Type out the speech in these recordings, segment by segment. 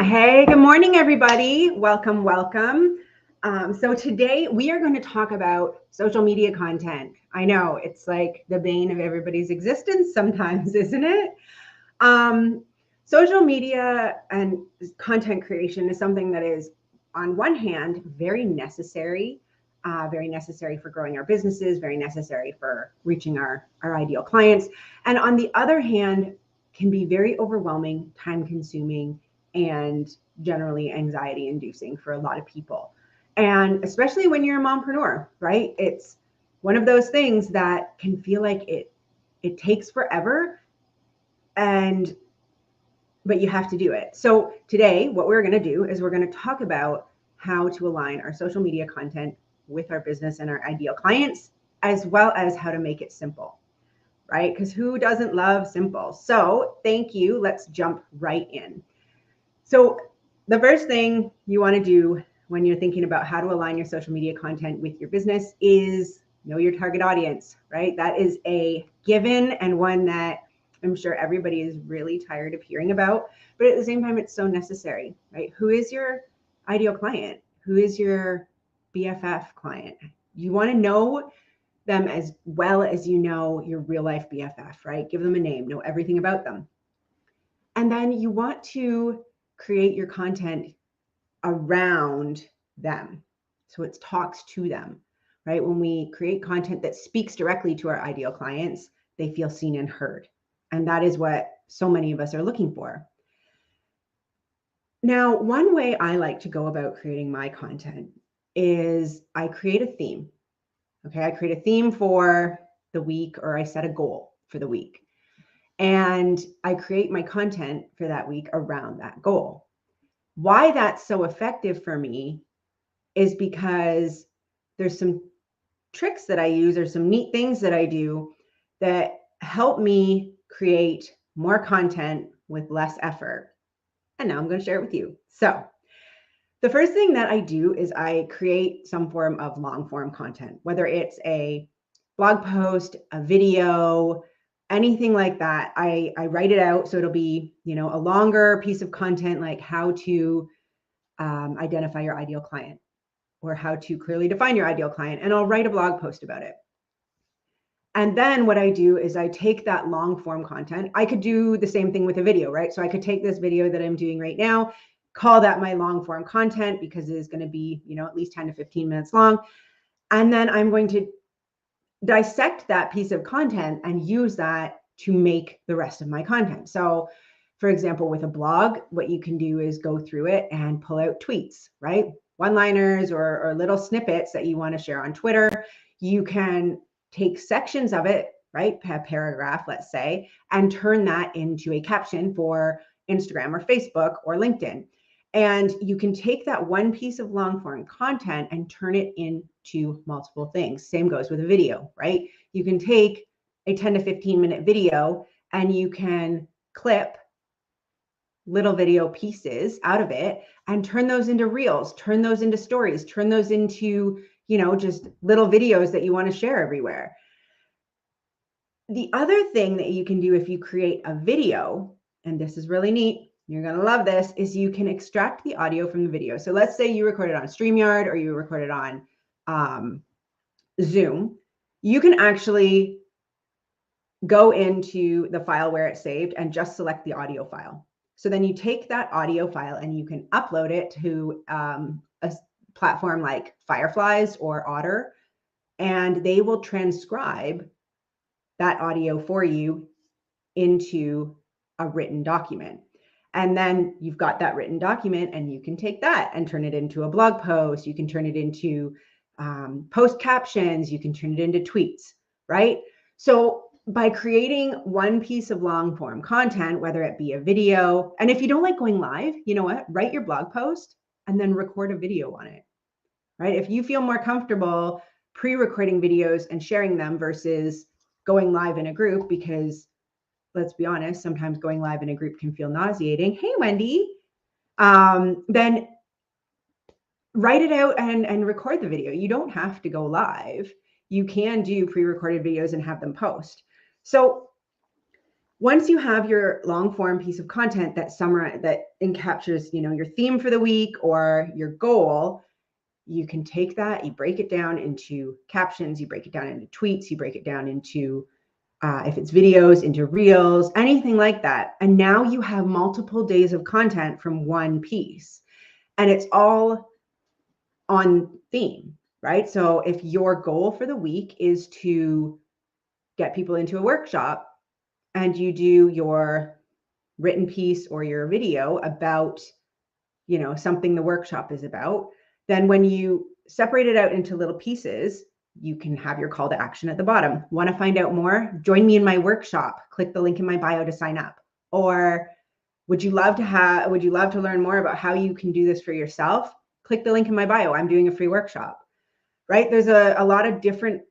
Hey, good morning, everybody. Welcome, welcome. So today we are going to talk about social media content. I know it's like the bane of everybody's existence sometimes, isn't it? Um, Social media and content creation is something that is, on one hand, very necessary for growing our businesses, very necessary for reaching our ideal clients. And on the other hand, can be very overwhelming, time consuming, and generally anxiety inducing for a lot of people. And especially when you're a mompreneur, right? It's one of those things that can feel like it takes forever, and but you have to do it. So today what we're going to do is we're going to talk about how to align our social media content with our business and our ideal clients, as well as how to make it simple, right? Because who doesn't love simple? So thank you. Let's jump right in. So the first thing you want to do when you're thinking about how to align your social media content with your business is know your target audience, right? That is a given, and one that I'm sure everybody is really tired of hearing about, but at the same time, it's so necessary, right? Who is your ideal client? Who is your BFF client? You want to know them as well as you know your real life BFF, right? Give them a name, know everything about them. And then you want to create your content around them. So it talks to them, right? When we create content that speaks directly to our ideal clients, they feel seen and heard. And that is what so many of us are looking for. Now, one way I like to go about creating my content is I create a theme. Okay, I create a theme for the week, or I set a goal for the week. And I create my content for that week around that goal. Why that's so effective for me is because there's some tricks that I use, or some neat things that I do that help me create more content with less effort. And now I'm going to share it with you. So the first thing that I do is I create some form of long form content, whether it's a blog post, a video, anything like that. I write it out. So it'll be, a longer piece of content, like how to identify your ideal client, or how to clearly define your ideal client. And I'll write a blog post about it. And then what I do is I take that long form content. I could do the same thing with a video, right? So I could take this video that I'm doing right now, call that my long form content, because it is going to be, at least 10 to 15 minutes long. And then I'm going to dissect that piece of content and use that to make the rest of my content. So for example, with a blog, what you can do is go through it and pull out tweets, right? One-liners or little snippets that you want to share on Twitter. You can take sections of it, right? A paragraph, let's say, and turn that into a caption for Instagram or Facebook or LinkedIn. And you can take that one piece of long form content and turn it into multiple things. Same goes with a video, right? You can take a 10 to 15 minute video and you can clip little video pieces out of it and turn those into reels, turn those into stories, turn those into, just little videos that you want to share everywhere. The other thing that you can do if you create a video, and this is really neat, you're going to love this, is you can extract the audio from the video. So let's say you recorded on StreamYard or you recorded on Zoom. You can actually go into the file where it's saved and just select the audio file. So then you take that audio file and you can upload it to a platform like Fireflies or Otter, and they will transcribe that audio for you into a written document. And then you've got that written document and you can take that and turn it into a blog post. You can turn it into post captions. You can turn it into tweets, right? So by creating one piece of long form content, whether it be a video, and if you don't like going live, you know what? Write your blog post and then record a video on it, right? If you feel more comfortable pre-recording videos and sharing them versus going live in a group, because let's be honest, sometimes going live in a group can feel nauseating. Hey, Wendy, then write it out and record the video. You don't have to go live. You can do pre-recorded videos and have them post. So Once you have your long form piece of content that encaptures, your theme for the week or your goal, you can take that, you break it down into captions, you break it down into tweets, you break it down into, if it's videos, into reels, anything like that. And now you have multiple days of content from one piece, and it's all on theme, right? So if your goal for the week is to get people into a workshop, and you do your written piece or your video about, something the workshop is about, then when you separate it out into little pieces, you can have your call to action at the bottom. Want to find out more? Join me in my workshop. Click the link in my bio to sign up. Or would you love to learn more about how you can do this for yourself? Click the link in my bio. I'm doing a free workshop, right? There's a lot of different,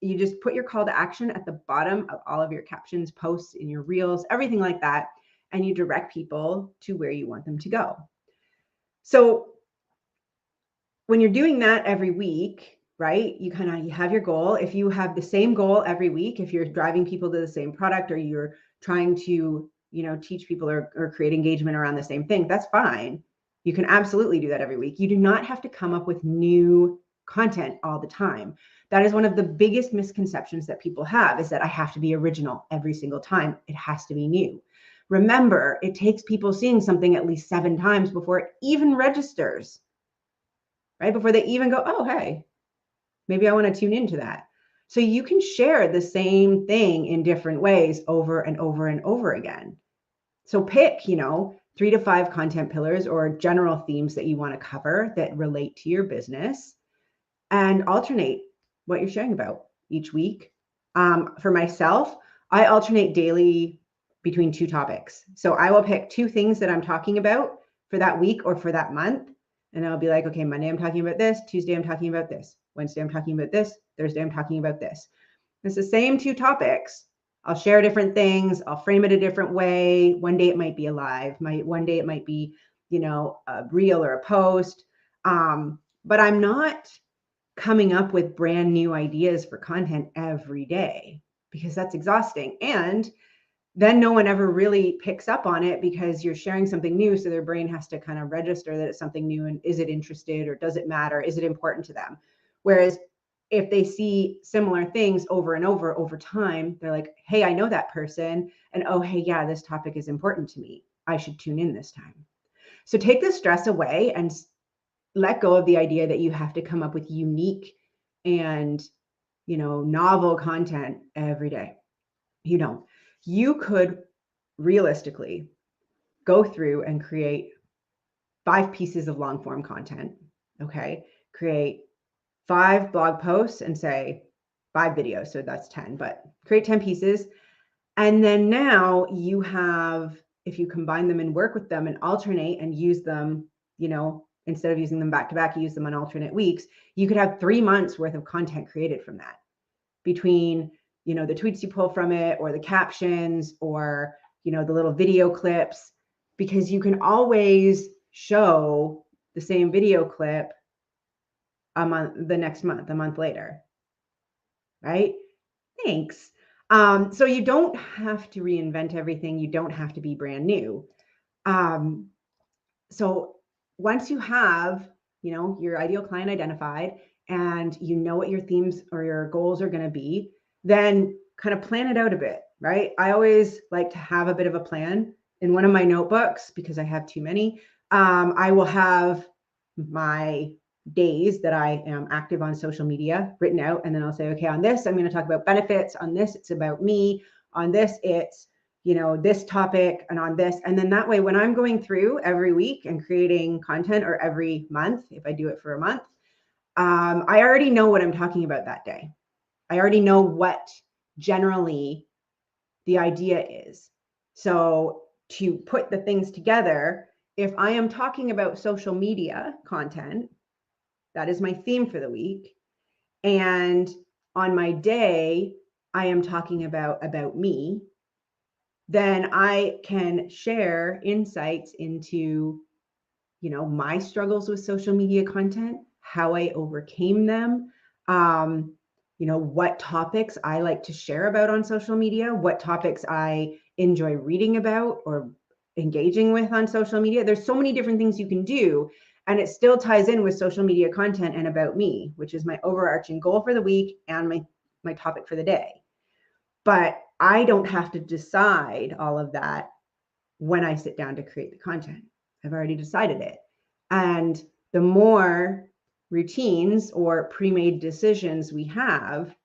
you just put your call to action at the bottom of all of your captions, posts, in your reels, everything like that. And you direct people to where you want them to go. So when you're doing that every week, right, you have your goal. If you have the same goal every week, if you're driving people to the same product, or you're trying to, teach people or create engagement around the same thing, that's fine. You can absolutely do that every week. You do not have to come up with new content all the time. That is one of the biggest misconceptions that people have, is that I have to be original every single time. It has to be new. Remember, it takes people seeing something at least 7 times before it even registers, right? Before they even go, oh, hey, maybe I want to tune into that. So you can share the same thing in different ways over and over and over again. So pick, 3 to 5 content pillars or general themes that you want to cover that relate to your business, and alternate what you're sharing about each week. For myself, I alternate daily between 2 topics. So I will pick 2 things that I'm talking about for that week or for that month. And I'll be like, okay, Monday I'm talking about this, Tuesday I'm talking about this, Wednesday I'm talking about this, Thursday I'm talking about this. It's the same 2 topics. I'll share different things. I'll frame it a different way. One day it might be a live. One day it might be, a reel or a post. But I'm not coming up with brand new ideas for content every day, because that's exhausting. And then no one ever really picks up on it, because you're sharing something new. So their brain has to kind of register that it's something new. And is it interested, or does it matter? Is it important to them? Whereas if they see similar things over and over time, they're like, hey, I know that person. And oh, hey, yeah, this topic is important to me. I should tune in this time. So take the stress away and let go of the idea that you have to come up with unique and, novel content every day. You don't. You could realistically go through and create 5 pieces of long form content. Okay. Create 5 blog posts and say 5 videos. So that's 10, but create 10 pieces. And then now you have, if you combine them and work with them and alternate and use them, instead of using them back to back, you use them on alternate weeks, you could have 3 months worth of content created from that, between, the tweets you pull from it, or the captions, or, the little video clips, because you can always show the same video clip a month later, right? Thanks. So you don't have to reinvent everything. You don't have to be brand new. So once you have, your ideal client identified, and you know what your themes or your goals are going to be, then kind of plan it out a bit, right? I always like to have a bit of a plan in one of my notebooks, because I have too many. I will have my days that I am active on social media written out. And then I'll say, okay, on this, I'm going to talk about benefits. On this, it's about me. On this, it's, this topic, and on this. And then that way, when I'm going through every week and creating content, or every month, if I do it for a month, I already know what I'm talking about that day. I already know what generally the idea is. So to put the things together, if I am talking about social media content, that is my theme for the week. And on my day, I am talking about me, then I can share insights into, my struggles with social media content, how I overcame them, what topics I like to share about on social media, what topics I enjoy reading about or engaging with on social media. There's so many different things you can do, and it still ties in with social media content and about me, which is my overarching goal for the week and my topic for the day. But I don't have to decide all of that when I sit down to create the content. I've already decided it. And the more routines or pre-made decisions we have,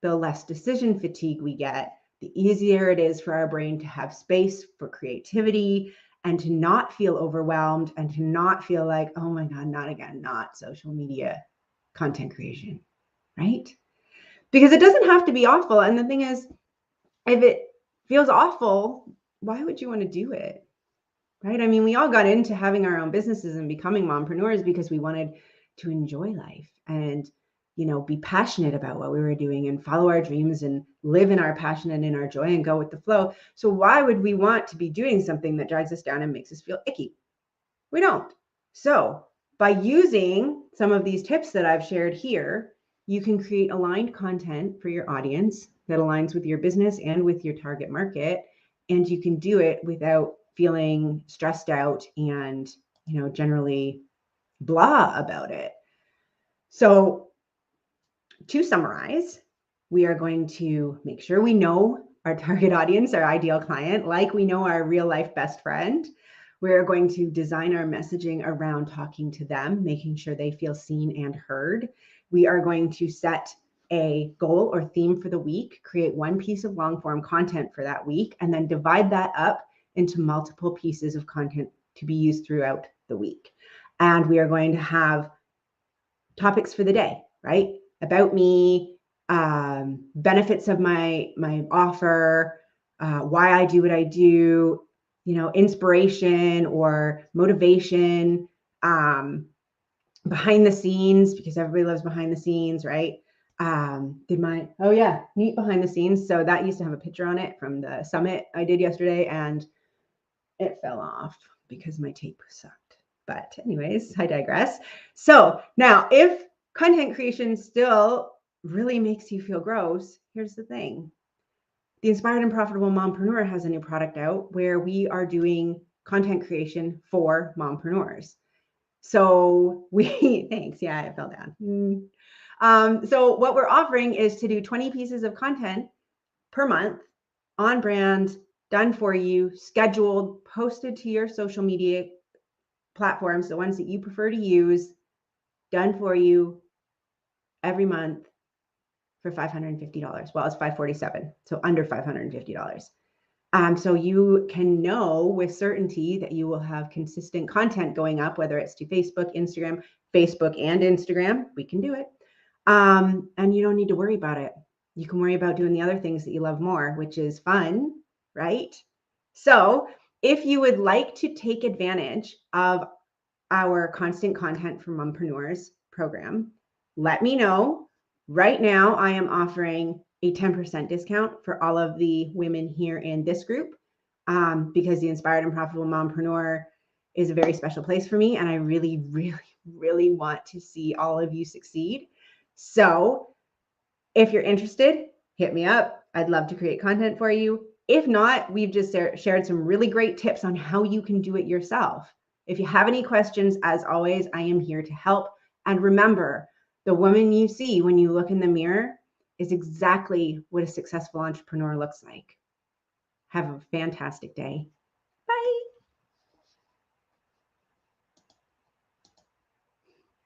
the less decision fatigue we get, the easier it is for our brain to have space for creativity and to not feel overwhelmed and to not feel like, oh my God, not again, not social media content creation, right? Because it doesn't have to be awful. And the thing is, if it feels awful, why would you want to do it? Right? I mean, we all got into having our own businesses and becoming mompreneurs because we wanted to enjoy life and, be passionate about what we were doing and follow our dreams and live in our passion and in our joy and go with the flow. So why would we want to be doing something that drags us down and makes us feel icky? We don't. So by using some of these tips that I've shared here, you can create aligned content for your audience that aligns with your business and with your target market. And you can do it without feeling stressed out and, generally blah about it. So to summarize, we are going to make sure we know our target audience, our ideal client, like we know our real life best friend. We're going to design our messaging around talking to them, making sure they feel seen and heard. We are going to set a goal or theme for the week, create one piece of long form content for that week, and then divide that up into multiple pieces of content to be used throughout the week. And we are going to have topics for the day, right? About me, benefits of my offer, why I do what I do, inspiration or motivation, behind the scenes, because everybody loves behind the scenes, right? Neat behind the scenes. So that used to have a picture on it from the summit I did yesterday, and it fell off because my tape sucked. But anyways, I digress. So now, if content creation still really makes you feel gross, here's the thing. The Inspired and Profitable Mompreneur has a new product out where we are doing content creation for mompreneurs. So thanks. Yeah, it fell down. So what we're offering is to do 20 pieces of content per month on brand, done for you, scheduled, posted to your social media platforms, the ones that you prefer to use, done for you every month for $550. Well, it's $547, so under $550. So you can know with certainty that you will have consistent content going up, whether it's to Facebook and Instagram. We can do it. And you don't need to worry about it. You can worry about doing the other things that you love more, which is fun, right? So if you would like to take advantage of our Constant Content for Mompreneurs program, let me know. Right now, I am offering a 10% discount for all of the women here in this group, because the Inspired and Profitable Mompreneur is a very special place for me. And I really, really, really want to see all of you succeed. So if you're interested, hit me up. I'd love to create content for you. If not, we've just shared some really great tips on how you can do it yourself. If you have any questions, as always, I am here to help. And remember, the woman you see when you look in the mirror is exactly what a successful entrepreneur looks like. Have a fantastic day. Bye.